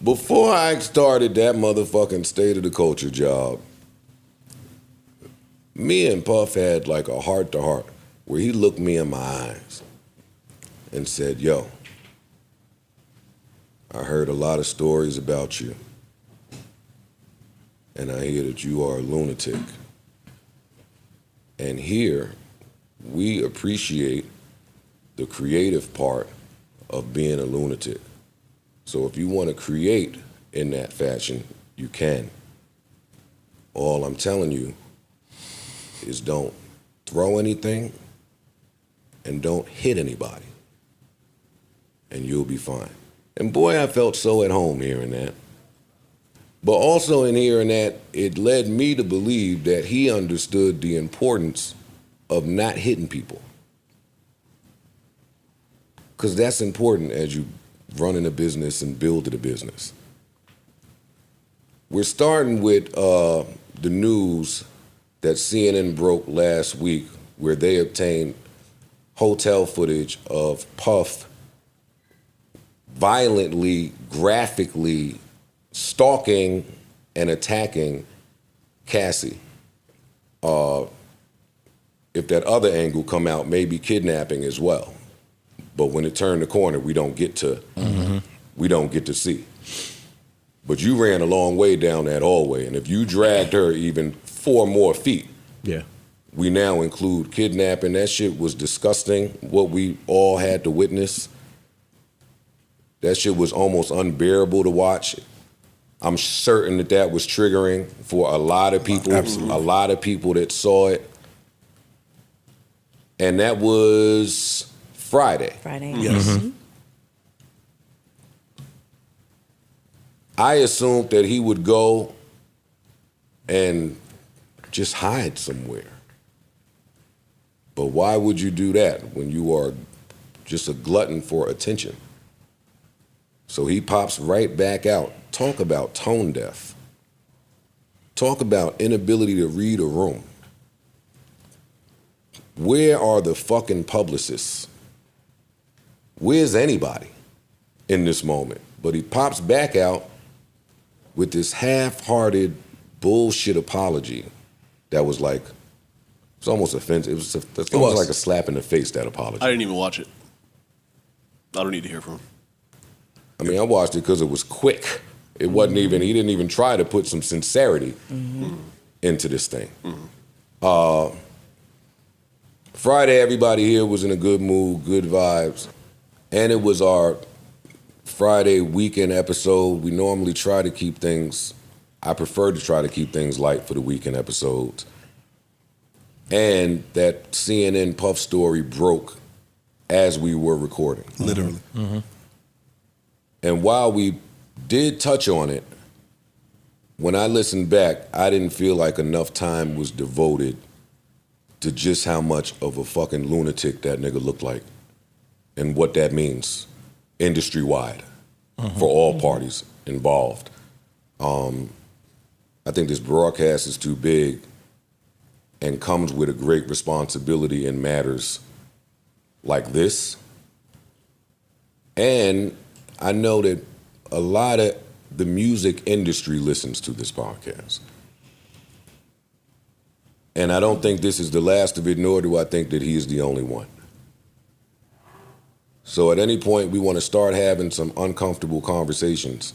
Before I started that motherfucking State of the Culture job, me and Puff had like a heart-to-heart where he looked me in my eyes and said, yo, I heard a lot of stories about you, and I hear that you are a lunatic. And here, we appreciate the creative part of being a lunatic. So if you want to create in that fashion, you can. All I'm telling you is don't throw anything and don't hit anybody, and you'll be fine. And boy, I felt so at home hearing that. But also in hearing that, it led me to believe that he understood the importance of not hitting people. Because that's important as you running a business and building a business. We're starting with the news that CNN broke last week where they obtained hotel footage of Puff violently, graphically stalking and attacking Cassie. If that other angle come out, maybe kidnapping as well. But when it turned the corner, we don't get to see. But you ran a long way down that hallway, and if you dragged her even 4 more feet, yeah, we now include kidnapping. That shit was disgusting, what we all had to witness. That shit was almost unbearable to watch. I'm certain that that was triggering for a lot of people. Absolutely. A lot of people that saw it. And that was Friday. Yes. Mm-hmm. I assumed that he would go and just hide somewhere. But why would you do that when you are just a glutton for attention? So he pops right back out. Talk about tone deaf. Talk about inability to read a room. Where are the fucking publicists? Where's anybody in this moment? But he pops back out with this half-hearted bullshit apology that was like, it's almost offensive. It was like a slap in the face, that apology. I didn't even watch it. I don't need to hear from him. I mean, I watched it because it was quick. It wasn't even, he didn't even try to put some sincerity into this thing. Friday, everybody here was in a good mood, good vibes. And it was our Friday weekend episode. We normally try to keep things, I prefer to try to keep things light for the weekend episodes. And that CNN Puff story broke as we were recording. Literally. And while we did touch on it, when I listened back, I didn't feel like enough time was devoted to just how much of a fucking lunatic that nigga looked like and what that means industry-wide for all parties involved. I think this broadcast is too big and comes with a great responsibility in matters like this. And I know that a lot of the music industry listens to this podcast. And I don't think this is the last of it, nor do I think that he is the only one. So at any point, we want to start having some uncomfortable conversations.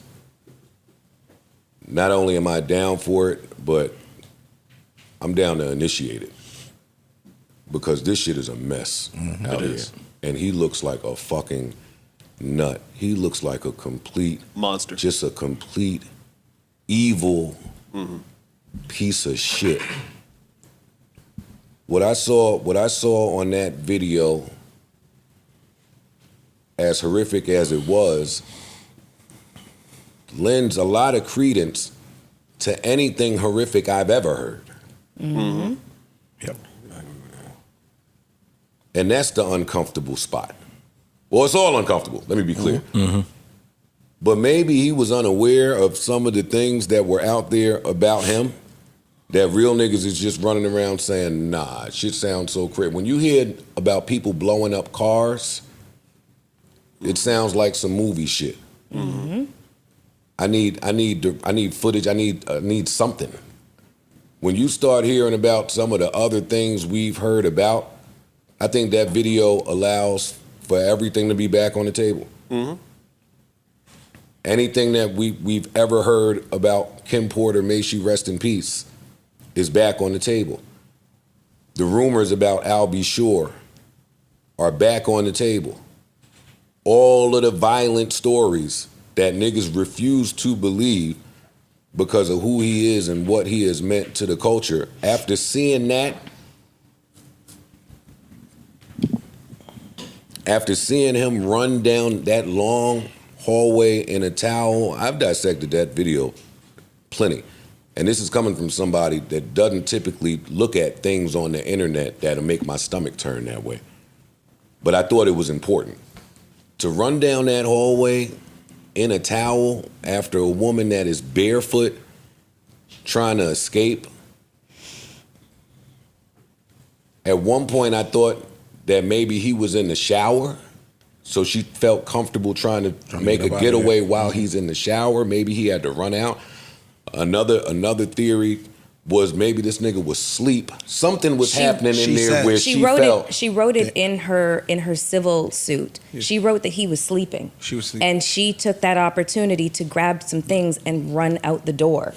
Not only am I down for it, but I'm down to initiate it. Because this shit is a mess out here. And he looks like a fucking nut. He looks like a complete monster. Just a complete evil piece of shit. What I saw on that video, as horrific as it was, lends a lot of credence to anything horrific I've ever heard. Yep. And that's the uncomfortable spot. Well, it's all uncomfortable, let me be clear. But maybe he was unaware of some of the things that were out there about him, that real niggas is just running around saying, nah, shit sounds so crazy. When you hear about people blowing up cars, it sounds like some movie shit. I need footage. I need something. When you start hearing about some of the other things we've heard about, I think that video allows for everything to be back on the table. Mm-hmm. Anything that we've ever heard about Kim Porter, may she rest in peace, is back on the table. The rumors about Al B. Shore are back on the table. All of the violent stories that niggas refuse to believe because of who he is and what he has meant to the culture. After seeing that, after seeing him run down that long hallway in a towel, I've dissected that video plenty. And this is coming from somebody that doesn't typically look at things on the internet that'll make my stomach turn that way. But I thought it was important. To run down that hallway in a towel after a woman that is barefoot trying to escape. At one point I thought that maybe he was in the shower, so she felt comfortable trying to make a getaway while he's in the shower. Maybe he had to run out. Another theory was maybe this nigga was asleep. Something was happening in there where she felt. She wrote it in her civil suit. Yeah. She wrote that he was sleeping. She was sleeping. And she took that opportunity to grab some things and run out the door.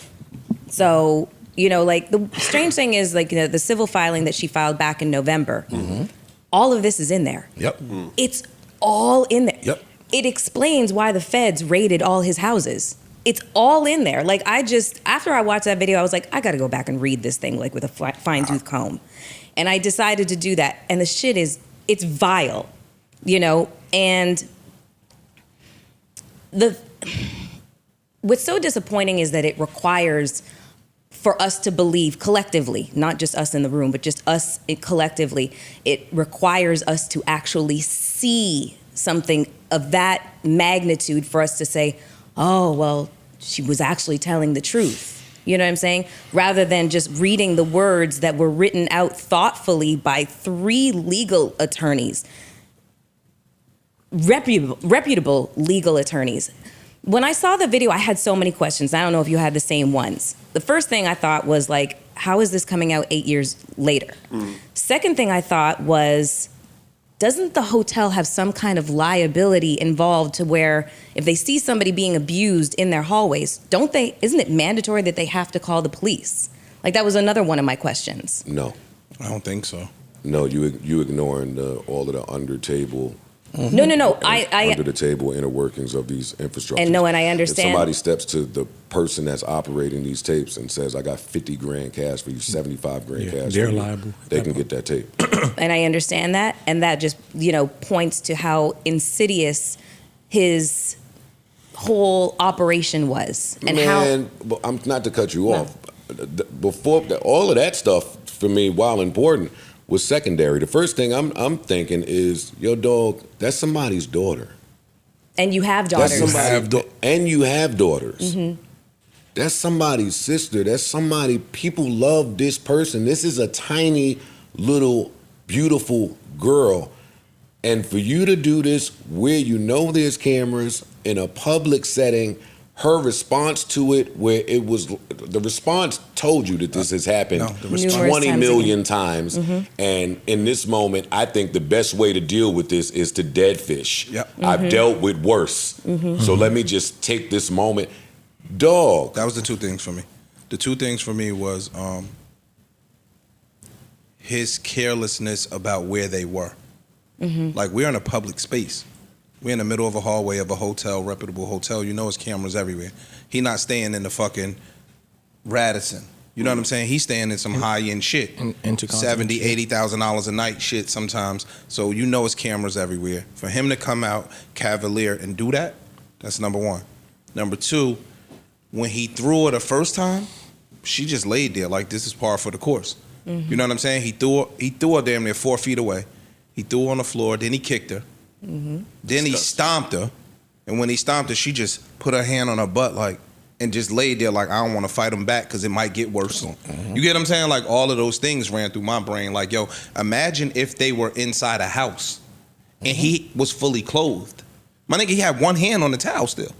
So, like the strange thing is like the civil filing that she filed back in November. Mm-hmm. All of this is in there. Yep. Mm. It's all in there. Yep. It explains why the feds raided all his houses. It's all in there. Like after I watched that video, I was like, I got to go back and read this thing like with a fine tooth comb. And I decided to do that. And the shit it's vile, and what's so disappointing is that it requires for us to believe collectively, not just us in the room, but just us collectively, it requires us to actually see something of that magnitude for us to say, oh, well, she was actually telling the truth. You know what I'm saying? Rather than just reading the words that were written out thoughtfully by 3 legal attorneys, reputable legal attorneys. When I saw the video, I had so many questions. I don't know if you had the same ones. The first thing I thought was like, how is this coming out 8 years later? Mm. Second thing I thought was, doesn't the hotel have some kind of liability involved to where if they see somebody being abused in their hallways, isn't it mandatory that they have to call the police? Like that was another one of my questions. No. I don't think so. No, you ignoring all of the under table. Mm-hmm. No. I under the table inner workings of these infrastructures. And I understand. If somebody steps to the person that's operating these tapes and says, I got 50 grand cash for you, 75 grand cash they're for you, liable. They can get that tape. And I understand that. And that just, points to how insidious his whole operation was. And I'm not to cut you off. Before all of that stuff, for me, while important, was secondary. The first thing I'm thinking is, yo, dog, that's somebody's daughter. And you have daughters. And you have daughters. Mm-hmm. That's somebody's sister. That's somebody, people love this person. This is a tiny, little, beautiful girl. And for you to do this where there's cameras in a public setting, her response to it, where the response told you that this has happened 20 million times. Mm-hmm. And in this moment, I think the best way to deal with this is to dead fish. Yep. Mm-hmm. I've dealt with worse. Mm-hmm. So let me just take this moment. Dog. That was the 2 things for me. The 2 things for me was his carelessness about where they were. Mm-hmm. Like, we're in a public space. We're in the middle of a hallway of a hotel, reputable hotel. There's cameras everywhere. He not staying in the fucking Radisson. You know what I'm saying? He's staying in some high-end shit. $70,000, $80,000 a night shit sometimes. So it's cameras everywhere. For him to come out cavalier and do that, that's number 1. Number 2, when he threw her the first time, she just laid there like this is par for the course. Mm-hmm. You know what I'm saying? He threw her damn near 4 feet away. He threw her on the floor, then he kicked her. Mm-hmm. Then he stomped her, and when he stomped her, she just put her hand on her butt and just laid there like, I don't want to fight him back because it might get worse. Mm-hmm. You get what I'm saying? Like, all of those things ran through my brain. Like, yo, imagine if they were inside a house and he was fully clothed. My nigga, he had one hand on the towel still.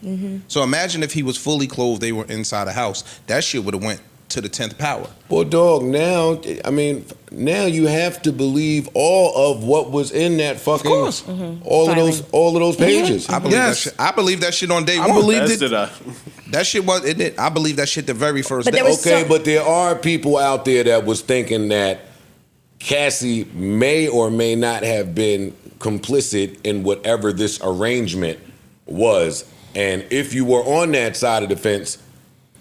So imagine if he was fully clothed, they were inside a house. That shit would have went to the 10th power. Well, dog, now, I mean, now you have to believe all of what was in that fucking, all of those pages. I believe that shit. I believe that shit on day one. Believed it. That shit was, it, I believe that shit the very first day. Okay, but there are people out there that was thinking that Cassie may or may not have been complicit in whatever this arrangement was. And if you were on that side of the fence,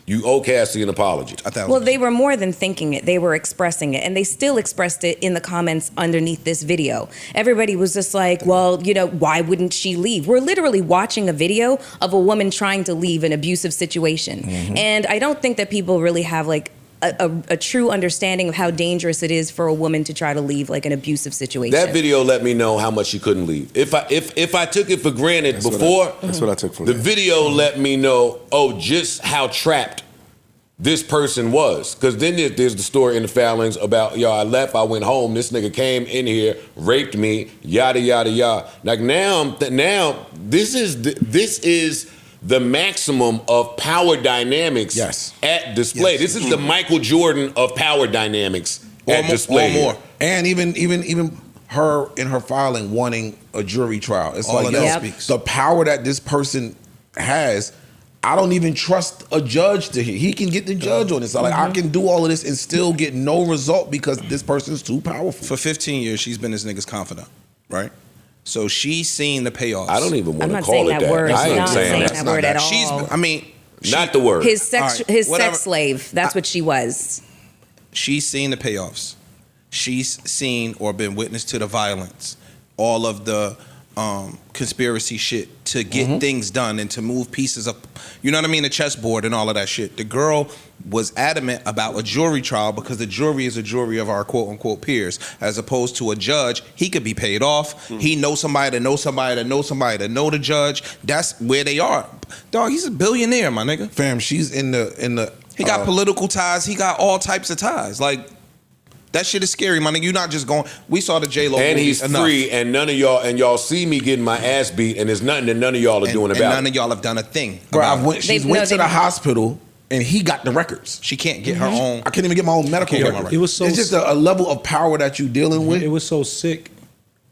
you owe Cassie an apology. Well, they were more than thinking it. They were expressing it. And they still expressed it in the comments underneath this video. Everybody was just like, well, you know, why wouldn't she leave? We're literally watching a video of a woman trying to leave an abusive situation. And I don't think that people really have like a true understanding of how dangerous it is for a woman to try to leave like an abusive situation. That video let me know how much she couldn't leave. If I took it for granted before, that's what I took from the video let me know, just how trapped this person was. Because then there's the story in the filings about, I left, I went home, this nigga came in here, raped me, yada, yada, yada. Like now this is the maximum of power dynamics at display. This is the Michael Jordan of power dynamics at display. Or more. And even her in her filing wanting a jury trial. It's All like, of that speaks. the power that this person has, I don't even trust a judge to hear. He can get the judge on this. So like, I can do all of this and still get no result because this person's too powerful. For 15 years, she's been this nigga's confidant, right? So she's seen the payoffs. I don't even want to I'm not call saying it that that. word. I ain't Not saying saying that. that word at all. She's, I mean, Not the word. His sex All right, whatever. sex slave. That's what she was. She's seen the payoffs. She's seen or been witness to the violence, all of the conspiracy shit to get things done and to move pieces up, you know what I mean, the chessboard and all of that shit. The girl was adamant about a jury trial because the jury is a jury of our quote unquote peers, as opposed to a judge. He could be paid off. He knows somebody that knows somebody that knows somebody that know the judge. That's where they are. Dog, he's a billionaire, my nigga. Fam, she's in the He got political ties. He got all types of ties. Like, that shit is scary, my nigga. You not just going. We saw the J-Lo And movie he's enough. free, and none of y'all see me getting my ass beat, and there's nothing that none of y'all are doing and about none it. of y'all have done a thing. Bro, about it. she's went to the hospital and he got the records. She can't get her own. I can't even get my own medical Can't get my record. record. It was so It's just a level of power that you're dealing with. It was so sick.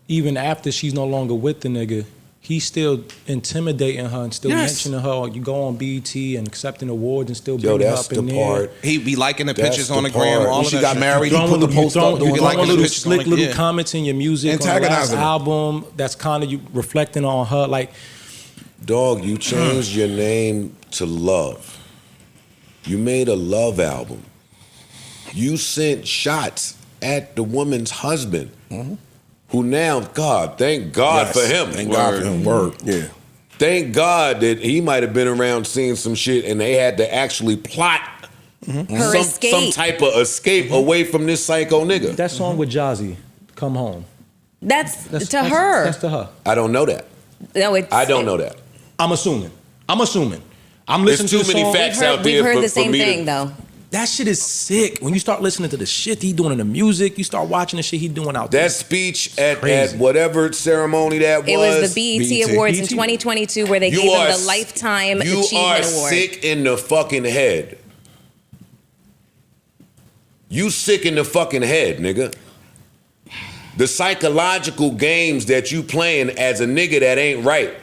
Even after she's no longer with the nigga, he's still intimidating her and still mentioning her. You go on BET and accepting awards and still bringing her that's up in the there. part. He be liking the That's pictures the on the part. gram. All When of she that got shit. married, he put the post up doing you throwing like the little pictures slick on the- little yeah. comments in your music on the last Antagonizing her. album that's kind of you reflecting on her. Like, Dog, you changed your name to Love. You made a love album. You sent shots at the woman's husband, who now, thank God for him. Thank God for him. Word. Yeah. Thank God that he might have been around seeing some shit and they had to actually plot some type of escape away from this psycho nigga. that song with Jazzy, Come Home. That's That's to her. That's to her. I don't know that. No, I don't know that. I'm assuming. I'm There's listening too to the many song. facts We've out heard, there we've heard for the same me to- thing though. That shit is sick. When you start listening to the shit he doing in the music, you start watching the shit he doing out there. That speech at Crazy. whatever ceremony that was. It was the BET Awards in BET. 2022 where they You gave him are the Lifetime You Achievement are Award. sick in the fucking head. You sick in the fucking head, nigga. The psychological games that you playing as a nigga that ain't right.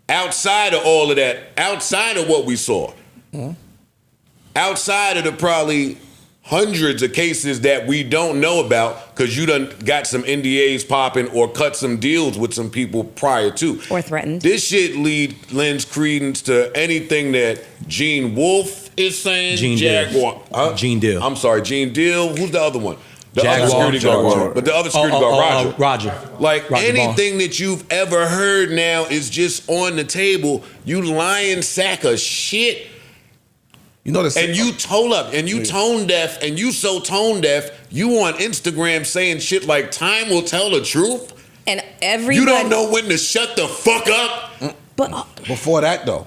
Outside of all of that, outside of what we saw, outside of the probably hundreds of cases that we don't know about because you done got some NDAs popping or cut some deals with some people prior to. Or threatened. This shit lends credence to anything that Gene Wolfe is saying. Gene Deal. Jaguar. Huh? Gene Deal. I'm sorry, Gene Deal. Who's the other one? The other Jaguar. security guard. Jaguar. But the other security guard, Roger. Roger. Like Roger anything that you've ever heard now is just on the table. You lying sack of shit. You know And you tone deaf, and you so tone deaf, you on Instagram saying shit like time will tell the truth. And everybody. You don't know when to shut the fuck up. But Before that though,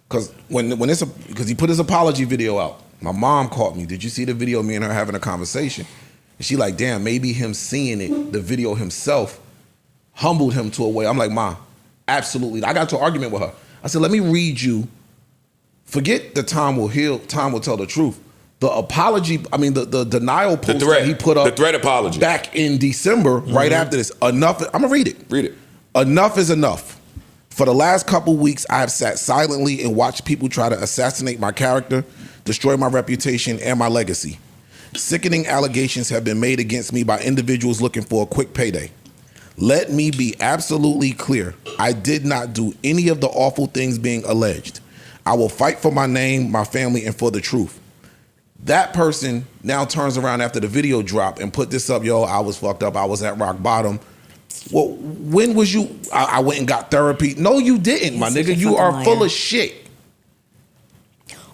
because because he put his apology video out. My mom called me. Did you see the video? Me and her having a conversation. And she like, damn, maybe him seeing it, the video himself, humbled him to a way. I'm like, Ma, Absolutely. I got into an argument with her. I said, let me read you. Forget the time will heal, time will tell the truth. The apology, the denial post that he put up. The threat apology. Back in December, right after this. Enough, I'm going to read it. Read it. Enough is enough. For the last couple weeks, I have sat silently and watched people try to assassinate my character, destroy my reputation and my legacy. Sickening allegations have been made against me by individuals looking for a quick payday. Let me be absolutely clear. I did not do any of the awful things being alleged. I will fight for my name, my family, and for the truth. That person now turns around after the video dropped and put this up, yo, I was fucked up, I was at rock bottom. Well, when was you, I went and got therapy. No, you didn't, my nigga. You are full of shit.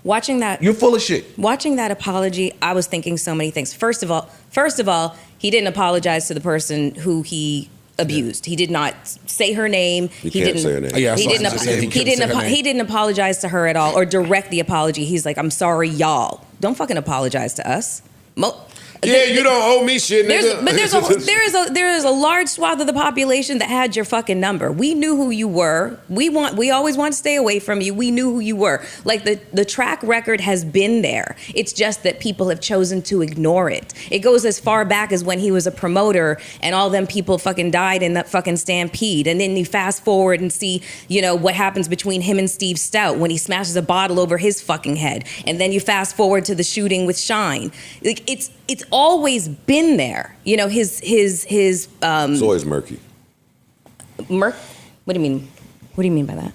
Watching that, you're full of shit. Watching that apology, I was thinking so many things. First of all, he didn't apologize to the person who he abused. He did not say her name. He didn't say her name. Yeah, he didn't apologize to her at all or direct the apology. He's like, I'm sorry, y'all. Don't fucking apologize to us. Yeah, you don't owe me shit, nigga. But there is a large swath of the population that had your fucking number. We knew who you were. We always want to stay away from you. We knew who you were. Like the track record has been there. It's just that people have chosen to ignore it. It goes as far back as when he was a promoter and all them people fucking died in that fucking stampede. And then you fast forward and see, what happens between him and Steve Stout when he smashes a bottle over his fucking head. And then you fast forward to the shooting with Shine. Like it's always been there. His It's always murky. What do you mean? What do you mean by that?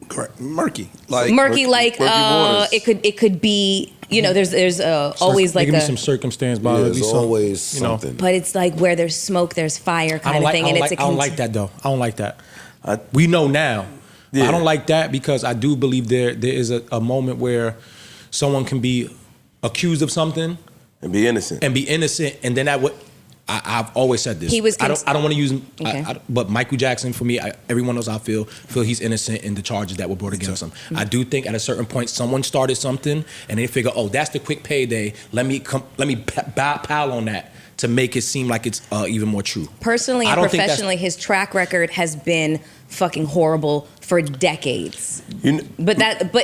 Correct. Murky. Murky it could be, there's always like give me some circumstance, Bob. There's always something. But it's like where there's smoke, there's fire kind of thing. I don't like that though. I don't like that. We know now. Yeah. I don't like that because I do believe there is a moment where someone can be accused of something and be innocent, and then that would. I've always said this. I don't want to use, but Michael Jackson for me, everyone knows I feel he's innocent in the charges that were brought against him. Mm-hmm. I do think at a certain point someone started something and they figure, oh, that's the quick payday. Let me pile on that to make it seem like it's even more true. Personally and professionally, his track record has been fucking horrible for decades. But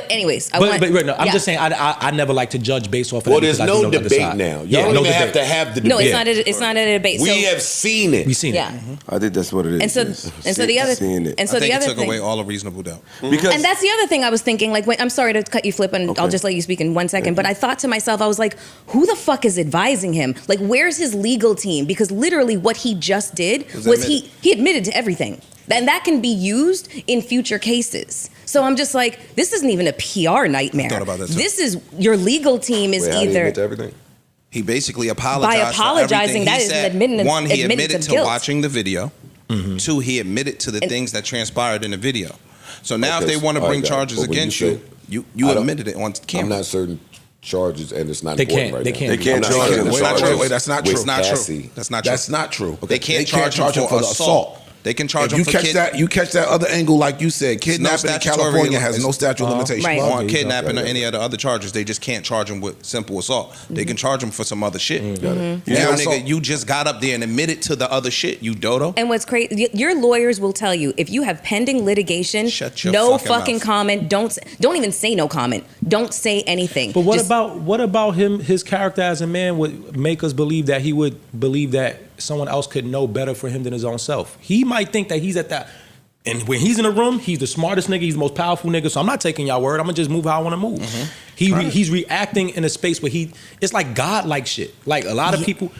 anyways, I'm just saying I never like to judge based off of that. Well, there's no debate now. Y'all don't even have to have the debate. No, it's not a debate. We have seen it. We've seen it. I think that's what it is. And so the other thing, I think it took away all a reasonable doubt. Because and that's the other thing I was thinking. Like, I'm sorry to cut you, Flip, and I'll just let you speak in 1 second. But I thought to myself, I was like, who the fuck is advising him? Like, where's his legal team? Because literally, what he just did was he admitted to everything. And that can be used in future cases. So I'm just like, this isn't even a PR nightmare. I thought about that too. This is your legal team is either everything. He basically apologized. By apologizing, that is admitting. One, he admitted to guilt. watching the video. Mm-hmm. 2, he admitted to the things that transpired in the video. So now, if they want to bring charges against you admitted it on camera. I'm not certain charges, and it's not they important can't, right they now. Can't. They can't charge him. Wait, that's not true. That's not true. That's not true. They can't charge him for assault. They can charge him for you catch that other angle, like you said, kidnapping in California has no statute of limitation. Right. On kidnapping or any other charges, they just can't charge him with simple assault. Mm-hmm. They can charge him for some other shit. Mm-hmm. Now, nigga, you just got up there and admitted to the other shit, you dodo. And what's crazy, your lawyers will tell you, if you have pending litigation, no fucking comment. Don't even say no comment. Don't say anything. But what about him? His character as a man would make us believe that he would believe that someone else could know better for him than his own self. He might think that he's at that, and when he's in a room, he's the smartest nigga, he's the most powerful nigga, so I'm not taking y'all word, I'm gonna just move how I wanna move. Mm-hmm. He's reacting in a space where it's like God-like shit. Like a lot of people,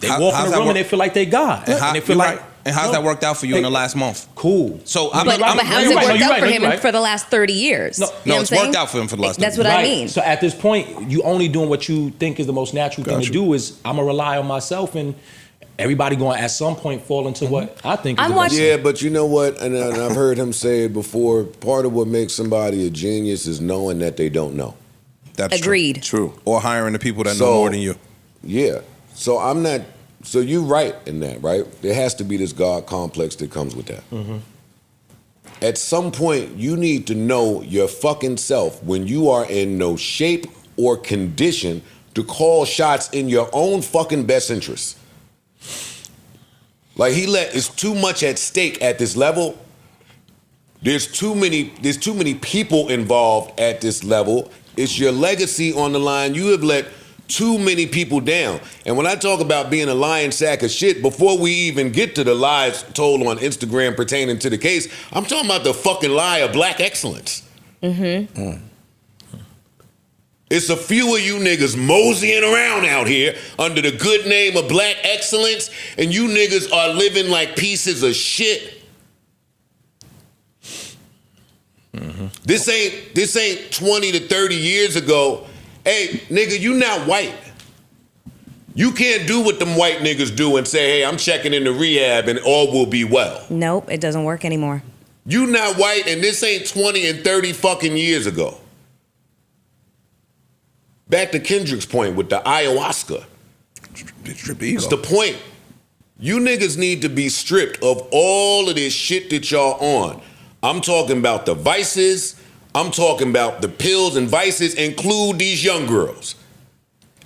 they walk in the room and they feel like they God. And they feel like, and how's that worked out for you in the last month? Cool. So but how's it worked out for him for the last 30 years? No, it's worked out for him for the last 30 years. That's what I mean. So at this point, you only doing what you think is the most natural thing to do is, I'm gonna rely on myself, and everybody going to at some point fall into what I think is the best. Yeah, but you know what? And I've heard him say it before. Part of what makes somebody a genius is knowing that they don't know. That's agreed. True. Or hiring the people that know more than you. Yeah. So I'm not. So you're right in that, right? There has to be this God complex that comes with that. Mm-hmm. At some point, you need to know your fucking self when you are in no shape or condition to call shots in your own fucking best interest. Like it's too much at stake at this level There's too many people involved at this level. It's your legacy on the line. You have let too many people down. And when I talk about being a lying sack of shit, before we even get to the lies told on Instagram pertaining to the case, I'm talking about the fucking lie of black excellence. It's a few of you niggas moseying around out here under the good name of black excellence, and you niggas are living like pieces of shit. This ain't 20 to 30 years ago. Hey, nigga, you not white. You can't do what them white niggas do and say, hey, I'm checking into rehab and all will be well. Nope, it doesn't work anymore. You not white, and this ain't 20 and 30 fucking years ago. Back to Kendrick's point with the ayahuasca. It's the point. You niggas need to be stripped of all of this shit that y'all on. I'm talking about the vices. I'm talking about the pills and vices, include these young girls.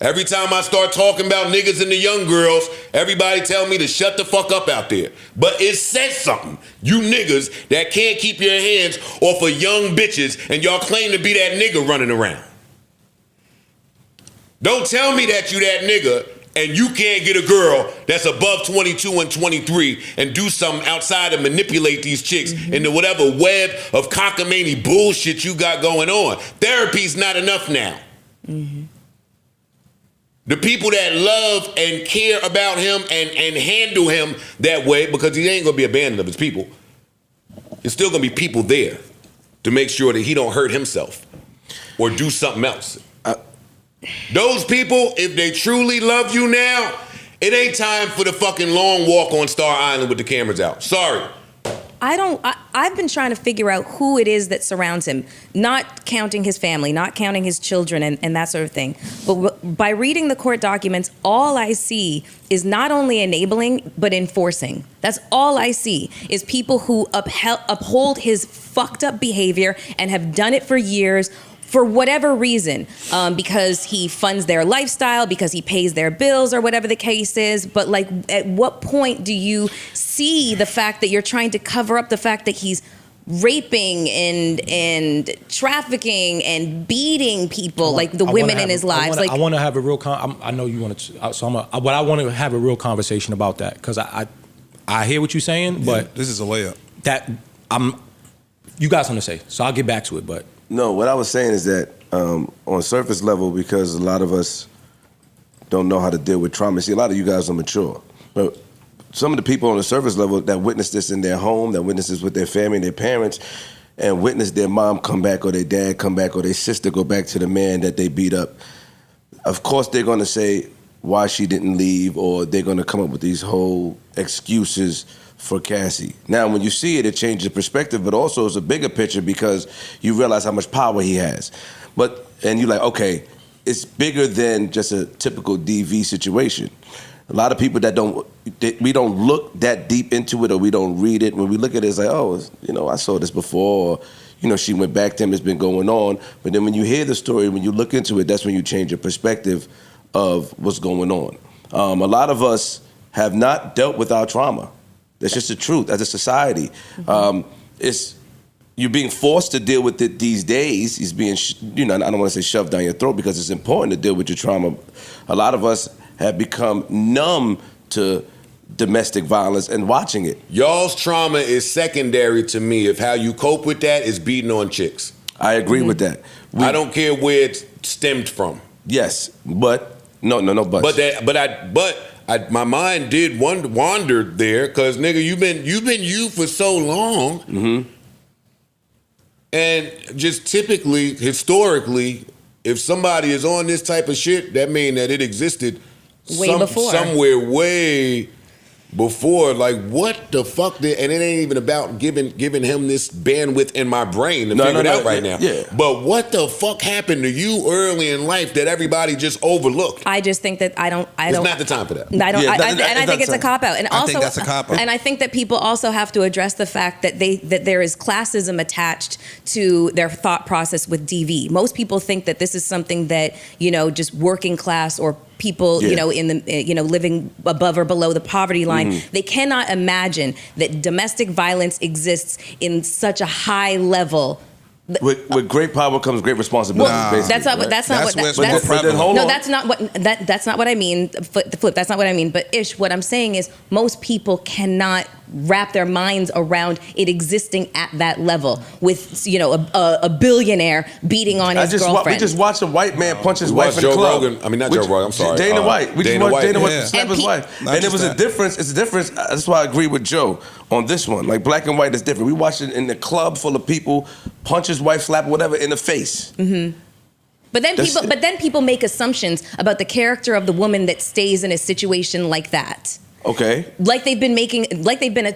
Every time I start talking about niggas and the young girls, everybody tell me to shut the fuck up out there. But it says something. You niggas that can't keep your hands off of young bitches and y'all claim to be that nigga running around. Don't tell me that you that nigga and you can't get a girl that's above 22 and 23 and do something outside and manipulate these chicks into whatever web of cockamamie bullshit you got going on. Therapy's not enough now. The people that love and care about him and handle him that way, because he ain't gonna be abandoned of his people, there's still gonna be people there to make sure that he don't hurt himself or do something else. Those people, if they truly love you now, it ain't time for the fucking long walk on Star Island with the cameras out. Sorry. I've been trying to figure out who it is that surrounds him, not counting his family, not counting his children and that sort of thing. But by reading the court documents, all I see is not only enabling, but enforcing. That's all I see is people who uphold his fucked up behavior and have done it for years, for whatever reason, because he funds their lifestyle, because he pays their bills or whatever the case is. But like, at what point do you see the fact that you're trying to cover up the fact that he's raping and trafficking and beating people, like the women in his lives? I want to have a real I know you want to, but I want to have a real conversation about that, because I hear what you're saying, but this is a layup. You got something to say, so I'll get back to it, but. No, what I was saying is that on surface level, because a lot of us don't know how to deal with trauma. See, a lot of you guys are mature, but some of the people on the surface level that witnessed this in their home, that witnessed this with their family and their parents, and witnessed their mom come back or their dad come back or their sister go back to the man that they beat up, of course they're going to say why she didn't leave, or they're going to come up with these whole excuses for Cassie. Now, when you see it, it changes perspective, but also it's a bigger picture because you realize how much power he has. And you're like, okay, it's bigger than just a typical DV situation. A lot of people we don't look that deep into it, or we don't read it. When we look at it, it's like, oh, I saw this before, or, she went back to him, it's been going on. But then when you hear the story, when you look into it, that's when you change your perspective of what's going on. A lot of us have not dealt with our trauma. That's just the truth. As a society, you're being forced to deal with it these days. It's being, I don't want to say shoved down your throat, because it's important to deal with your trauma. A lot of us have become numb to domestic violence and watching it. Y'all's trauma is secondary to me. If how you cope with that is beating on chicks. I agree with that. I don't care where it stemmed from. Yes, but no buts. But my mind did wander there, because nigga, you've been you for so long, and just typically, historically, if somebody is on this type of shit, that means that it existed somewhere way before. Like, what the fuck? And it ain't even about giving him this bandwidth in my brain to figure it out right now. Yeah. But what the fuck happened to you early in life that everybody just overlooked? I just think that I don't. It's not the time for that. I think it's a cop out, and I also think that's a cop out. And I think that people also have to address the fact that there is classism attached to their thought process with DV. Most people think that this is something that just working class or people, you know, in the, you know, living above or below the poverty line, they cannot imagine that domestic violence exists in such a high level. With great power comes great responsibility. Well, that's not what. That's not what. No, that's not what. That's not what I mean. The flip. That's not what I mean. But Ish, what I'm saying is, most people cannot wrap their minds around it existing at that level with, you know, a billionaire beating on his girlfriend. We just watched a white man punch his wife in the Joe club. Rogan. I mean, not Joe Rogan. I'm sorry. Dana White. We just watched Dana White slap his wife. And it was a difference. It's a difference. That's why I agree with Joe on this one. Like, black and white is different. We watched it in the club full of people, punch his wife, slap whatever in the face. But then people make assumptions about the character of the woman that stays in a situation like that. Okay. Like they've been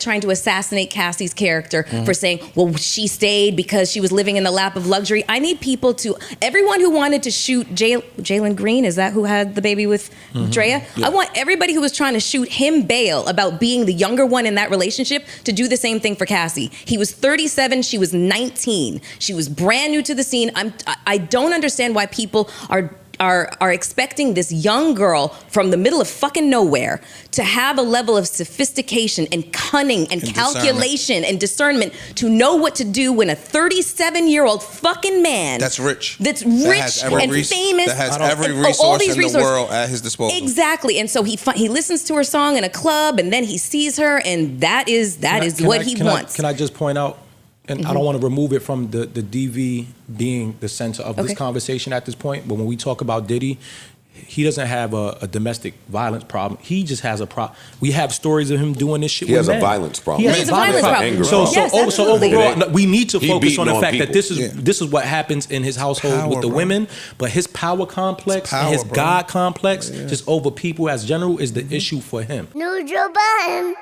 trying to assassinate Cassie's character for saying, well, she stayed because she was living in the lap of luxury. I need people to, everyone who wanted to shoot Jalen Green, is that who had the baby with Drea? Yeah. I want everybody who was trying to shoot him bail about being the younger one in that relationship to do the same thing for Cassie. He was 37, she was 19. She was brand new to the scene. I don't understand why people are expecting this young girl from the middle of fucking nowhere to have a level of sophistication and cunning and calculation and discernment to know what to do when a 37-year-old fucking man that's rich and famous, that has every resource in the world at his disposal. Exactly. And so he listens to her song in a club, and then he sees her, and that is what he wants. Can I just point out, and I don't want to remove it from the DV being the center of this conversation at this point, but when we talk about Diddy, he doesn't have a domestic violence problem. He just has a problem. We have stories of him doing this shit. He has a violence problem. He has a violence problem. So overall, we need to focus on the fact that this is what happens in his household with the women. But his power complex, and his God complex, just over people as general, is the issue for him. New Joe Budden.